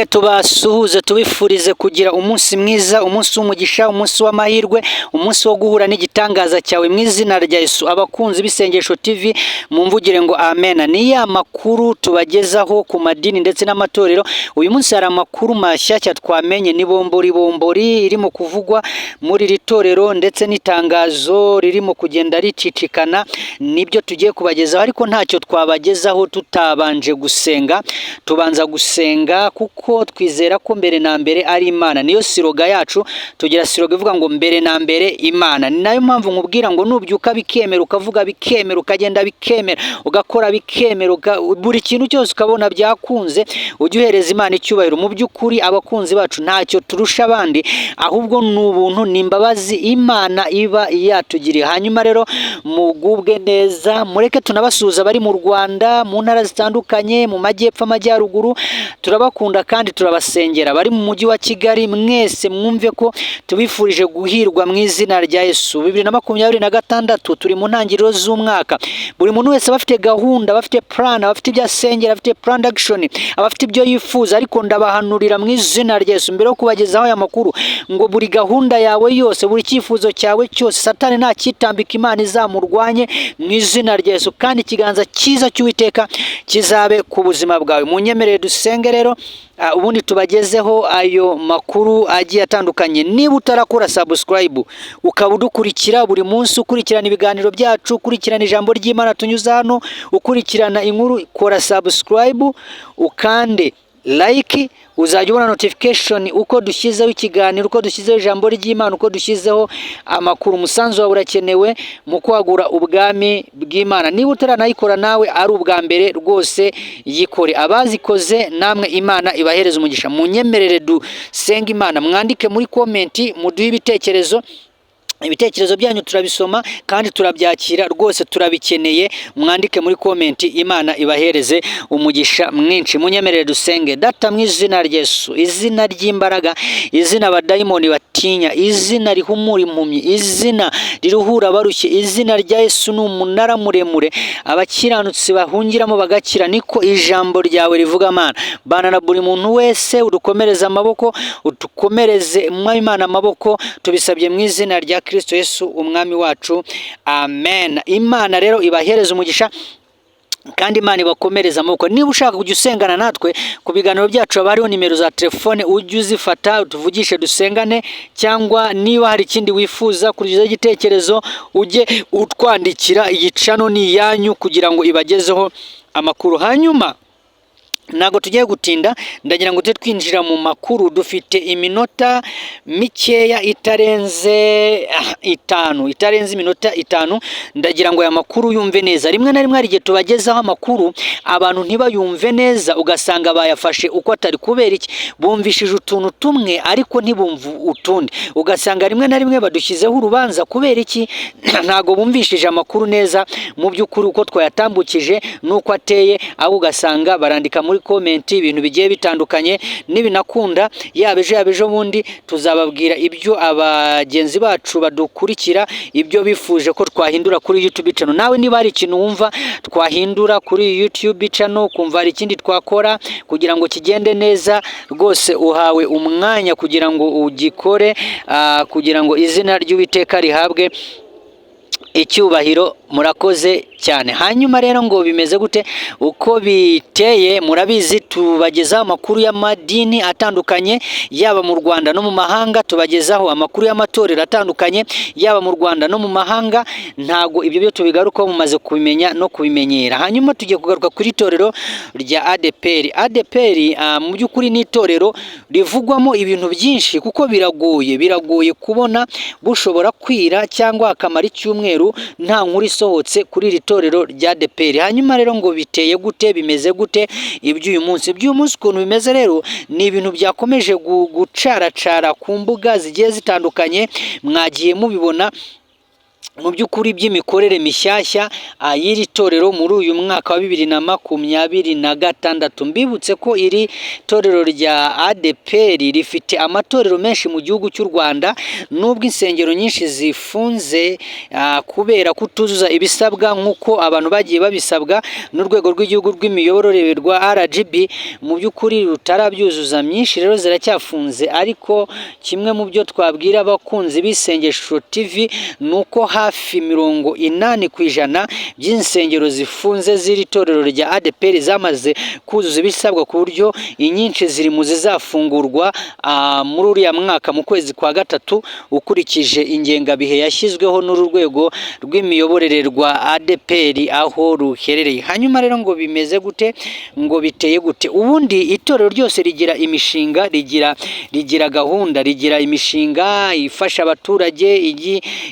mureke tubasuhuze tubifurize kugira umunsi mwiza, umunsi w'umugisha, umunsi w'amahirwe, umunsi wo guhura n'igitangaza cyawe mu izina rya Yesu. Abakunzi b'Isengesho TV mumvugire ngo amen. Ni ya makuru tubagezaho ku madini ndetse n'amatorero. Uyu munsi hari amakuru mashyashya twamenye, ni bombori irimo kuvugwa muri iri torero ndetse n'itangazo ririmo kugenda ricicikana, nibyo tugiye kubagezaho, ariko ntacyo twabagezaho tutabanje gusenga. Tubanza gusenga kuko twizera ko mbere na mbere ari Imana. Niyo siroga yacu, tugira siroga ivuga ngo mbere na mbere Imana. Ni nayo mpamvu nkubwira ngo nubyuka bikemera, ukavuga bikemera, ukagenda bikemera, ugakora bikemera, buri kintu cyose ukabona byakunze, ujye uhereza Imana icyubahiro. Mu by'ukuri abakunzi bacu ntacyo turusha abandi, ahubwo ni ubuntu, ni imbabazi Imana iba yatugiriye. Hanyuma rero mugubwe neza, mureke tunabasuhuza bari mu Rwanda, mu ntara zitandukanye, mu majyepfo, amajyaruguru. Turabakunda kandi turabasengera. Bari mu mujyi wa Kigali, mwese mwumve ko tubifurije guhirwa mu izina rya Yesu. 2026 turi mu ntangiriro z'umwaka. Buri muntu wese bafite gahunda, bafite plan, bafite ibyo asengera, bafite plan d'action, abafite ibyo yifuza, ariko ndabahanurira mu izina rya Yesu mbere yo kubagezaho aya makuru ngo buri gahunda yawe yose, buri cyifuzo cyawe cyose, Satani nta kitambika, Imana izamurwanye mu izina rya Yesu, kandi ikiganza cyiza cy'Uwiteka kizabe ku buzima bwawe. Munyemerere dusenge rero, ubundi tubagezeho ayo makuru agiye atandukanye. Niba utarakora subscribe ukaba udukurikira buri munsi, ukurikirana ibiganiro byacu, ukurikirana ijambo ry'Imana tunyuza hano, ukurikirana inkuru, kora subscribe ukande like, uzajya ubona notification uko dushyizeho ikiganiro, uko dushyizeho ijambo ry'Imana, uko dushyizeho amakuru. Umusanzu wawe urakenewe mu kwagura ubwami bw'Imana. Niba utaranayikora nawe ari ubwa mbere rwose yikore. Abazikoze namwe Imana ibahereza umugisha. Munyemerere dusenge Imana. Mwandike muri comment, muduhe ibitekerezo. Ibitekerezo byanyu turabisoma kandi turabyakira, rwose turabikeneye. Mwandike muri comment, Imana ibahereze umugisha mwinshi. Munyemerere dusenge. Data, mu izina rya Yesu, izina ry'imbaraga, izina abadayimoni batinya, izina rihumura impumyi, izina riruhura abarushye, izina rya Yesu ni umunara muremure abakiranutsi bahungiramo bagakira, niko ijambo ryawe rivuga. Mana, bana na buri muntu wese, udukomereze amaboko, udukomereze Imana amaboko, tubisabye mu izina rya Kristo Yesu umwami wacu, amen. Imana rero ibahereza umugisha kandi Imana ibakomereza amaboko. Niba ushaka kujya usengana natwe ku biganiro byacu, haba hariho nimero za telefone, ujye uzifata utuvugishe dusengane, cyangwa niba hari ikindi wifuza kugiza igitekerezo, ujye utwandikira. Iyi channel ni yanyu kugira ngo ibagezeho amakuru. Hanyuma ntago tugiye gutinda, ndagira ngo twinjira mu makuru. Dufite iminota mikeya itarenze iminota 5. Ndagira ngo aya makuru yumve neza. Rimwe na rimwe hari igihe tubagezaho amakuru abantu ntibayumve neza, ugasanga bayafashe uko atari. Kubera iki? Bumvishije utuntu tumwe ariko ntibumve utundi, ugasanga rimwe na rimwe badushyizeho urubanza. Kubera iki? Ntago bumvishije amakuru neza mu by'ukuri uko twayatambukije nuko ateye, aho ugasanga barandika muri comment ibintu bigiye bitandukanye. Nibinakunda yaba ejo bundi tuzababwira ibyo abagenzi bacu badukurikira ibyo bifuje ko twahindura kuri YouTube channel. Nawe niba hari ikintu wumva twahindura kuri YouTube channel, kumva hari ikindi twakora kugira ngo kigende neza, rwose uhawe umwanya kugira ngo ugikore, kugira ngo izina ry'Uwiteka rihabwe icyubahiro. Murakoze cyane. Hanyuma rero ngo bimeze gute? Uko biteye murabizi, tubagezaho amakuru y'amadini atandukanye, yaba mu Rwanda no mu mahanga. Tubagezaho amakuru y'amatorero atandukanye, yaba mu Rwanda no mu mahanga. Ntago ibyo byo tubigaruka mumaze kubimenya no kubimenyera. Hanyuma tugiye kugaruka kuri torero rya ADEPR. Mu by'ukuri ni itorero rivugwamo ibintu byinshi, kuko biragoye kubona bushobora kwira cyangwa akamara icyumweru nta nkuru isohotse kuri iri torero rya ADEPR. Hanyuma rero ngo biteye gute, bimeze gute iby'uyu munsi? Ukuntu bimeze rero ni ibintu byakomeje gucaracara ku mbuga zigiye zitandukanye, mwagiye mubibona. mu by'ukuri by'imikorere mishyashya y'iri torero muri uyu mwaka wa 2026. Mbibutse ko iri torero rya ADEPR rifite amatorero menshi mu gihugu cy'u Rwanda, nubwo insengero nyinshi zifunze kubera kutuzuza ibisabwa nk'uko abantu bagiye babisabwa n'urwego rw'igihugu rw'imiyoborere rwa RGB. Mu by'ukuri rutarabyuzuza, myinshi rero ziracyafunze, ariko kimwe mu byo twabwira abakunzi b'isengesho TV nuko hafi 80% by'insengero zifunze z'iri torero rya ADEPR zamaze kuzuza ibisabwa, ku buryo inyinshi ziri mu zizafungurwa muri uriya mwaka mu kwezi kwa gatatu, ukurikije ingengabihe yashyizweho n'uru rwego rw'imiyoborere rwa ADEPR aho ruherereye. Hanyuma rero ngo bimeze gute, ngo biteye gute? Ubundi itorero ryose rigira imishinga, rigira gahunda, rigira imishinga ifasha abaturage,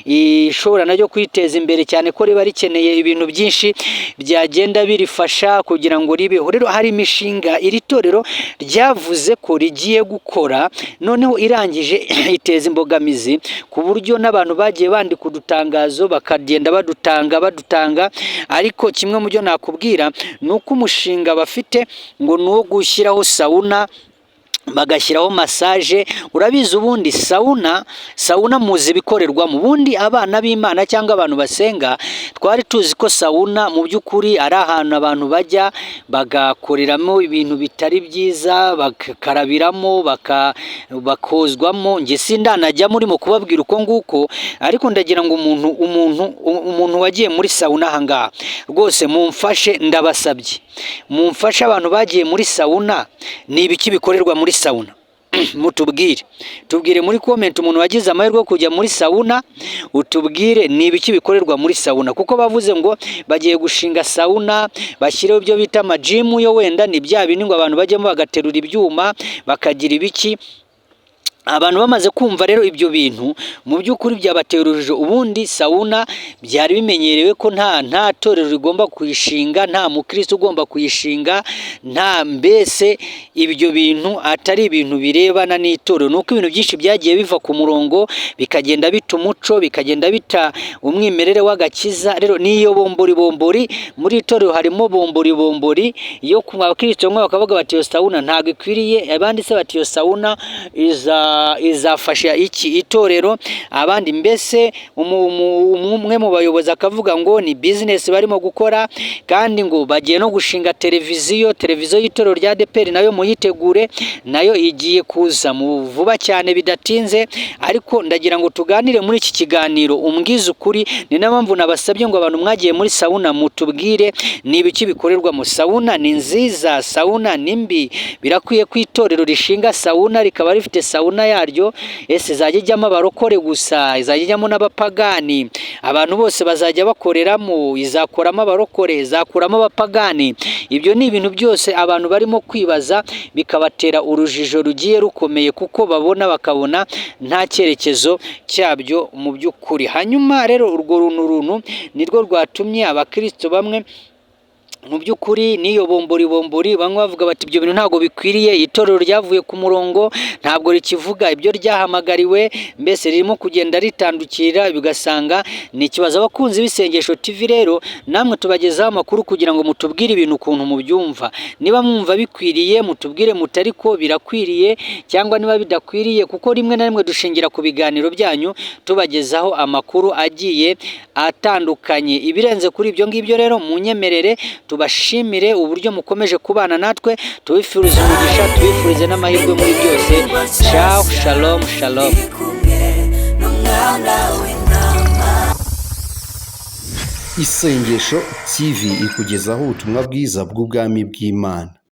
ishobora naryo kwiteza imbere, cyane ko riba rikeneye ibintu byinshi byagenda birifasha kugira ngo ribeho. Rero hari imishinga iri torero ryavuze ko rigiye gukora, noneho irangije iteza imbogamizi, ku buryo n'abantu bagiye bandika udutangazo bakagenda badutanga, ariko kimwe mu byo nakubwira ni uko umushinga bafite ngo ni uwo gushyiraho sauna, bagashyiraho massage. Urabizi ubundi sauna muzi bikorerwa mu bundi abana b'Imana cyangwa abantu basenga, twari tuzi ko sauna mu by'ukuri ari ahantu abantu bajya bagakoreramo ibintu bitari byiza, bakakarabiramo, bakozwamo. Nge sindanajya murimo kubabwira uko nguko, ariko ndagira ngo umuntu wagiye muri sauna ahangaha rwose mumfashe, ndabasabye mumfashe abantu bagiye muri sauna, ni ibiki bikorerwa muri sauna? tubwire muri comment umuntu wagize amahirwe yo kujya muri sauna, utubwire ni ibiki bikorerwa muri sauna, kuko bavuze ngo bagiye gushinga sauna bashyireho ibyo bita amajimu, yo wenda ni bya bindi ngo abantu bajyemo bagaterura ibyuma bakagira ibiki. Abantu bamaze kumva rero ibyo bintu, mu by'ukuri byabatera urujijo. Ubundi sauna byari bimenyerewe ko nta torero rigomba kuyishinga, nta mukristo ugomba kuyishinga, nta mbese ibyo bintu atari ibintu birebana n'itorero. Nuko ibintu byinshi byagiye biva ku murongo, bikagenda bita umuco, bikagenda bita umwimerere w'agakiza. Rero niyo bombori muri itorero harimo bombori yo ku bakristo bamwe bakavuga bati iyo sauna ntago ikwiriye, abandi se bati iyo sauna izafasha iki itorero, abandi mbese umwe mu bayobozi akavuga ngo ni business barimo gukora, kandi ngo bagiye no gushinga televiziyo y'itorero rya ADEPR, nayo muyitegure, nayo igiye kuza mu vuba cyane bidatinze. Ariko ndagira ngo tuganire muri iki kiganiro, umbwize ukuri. Ni na mpamvu nabasabye ngo abantu mwagiye muri sauna mutubwire ni ibiki bikorerwa mu sauna. Ni nziza sauna, ni mbi? Birakwiye ko itorero rishinga sauna rikaba rifite sauna yaryo, ese izajya ijyamo abarokore gusa, izajya ijyamo n'abapagani, abantu bose bazajya bakoreramo, izakoramo abarokore, izakuramo abapagani? Ibyo ni ibintu byose abantu barimo kwibaza, bikabatera urujijo rugiye rukomeye, kuko bakabona nta cyerekezo cyabyo mu by'ukuri. Hanyuma rero urwo runtu nirwo rwatumye abakristo bamwe mu by'ukuri niyo bombori bamwe bavuga bati ibyo bintu ntabwo bikwiriye, itorero ryavuye ku murongo, ntabwo rikivuga ibyo ryahamagariwe, mbese ririmo kugenda ritandukira, bigasanga ni ikibazo. Abakunzi b'isengesho TV rero namwe tubagezaho amakuru kugira ngo mutubwire ibintu ukuntu mubyumva. Niba mwumva bikwiriye mutubwire mutari ko birakwiriye, cyangwa niba bidakwiriye, kuko rimwe na rimwe dushingira ku biganiro byanyu tubagezaho amakuru agiye atandukanye. Ibirenze kuri ibyo ngibyo rero munyemerere tubashimire uburyo mukomeje kubana natwe, tubifurize umugisha, tubifurize n'amahirwe muri byose. Ciao, shalom shalom. Isengesho TV ikugezaho ubutumwa bwiza bw'ubwami bw'Imana.